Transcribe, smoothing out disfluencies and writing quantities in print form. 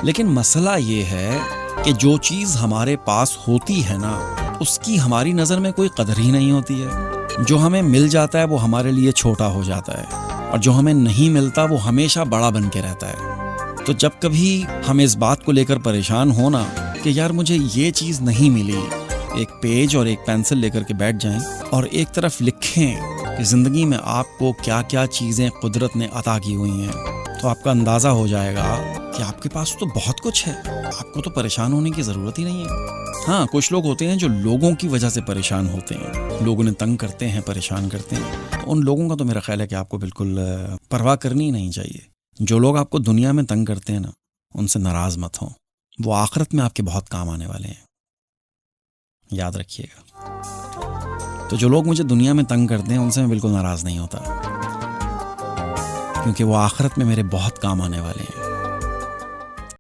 لیکن مسئلہ یہ ہے کہ جو چیز ہمارے پاس ہوتی ہے نا، اس کی ہماری نظر میں کوئی قدر ہی نہیں ہوتی ہے۔ جو ہمیں مل جاتا ہے وہ ہمارے لیے چھوٹا ہو جاتا ہے، اور جو ہمیں نہیں ملتا وہ ہمیشہ بڑا بن کے رہتا ہے۔ تو جب کبھی ہم اس بات کو لے کر پریشان ہونا کہ یار مجھے یہ چیز نہیں ملی، ایک پیج اور ایک پینسل لے کر کے بیٹھ جائیں اور ایک طرف لکھیں کہ زندگی میں آپ کو کیا کیا چیزیں قدرت نے عطا کی ہوئی ہیں، تو آپ کا اندازہ ہو جائے گا کہ آپ کے پاس تو بہت کچھ ہے، آپ کو تو پریشان ہونے کی ضرورت ہی نہیں ہے۔ ہاں، کچھ لوگ ہوتے ہیں جو لوگوں کی وجہ سے پریشان ہوتے ہیں، لوگ انہیں تنگ کرتے ہیں، پریشان کرتے ہیں، تو ان لوگوں کا تو میرا خیال ہے کہ آپ کو بالکل پرواہ کرنی ہی نہیں چاہیے۔ جو لوگ آپ کو دنیا میں تنگ کرتے ہیں نا، ان سے ناراض مت ہوں، وہ آخرت میں آپ کے بہت کام آنے والے ہیں، یاد رکھیے گا۔ تو جو لوگ مجھے دنیا میں تنگ کرتے ہیں ان سے میں بالکل ناراض نہیں ہوتا، کیونکہ وہ آخرت میں میرے بہت کام آنے والے ہیں۔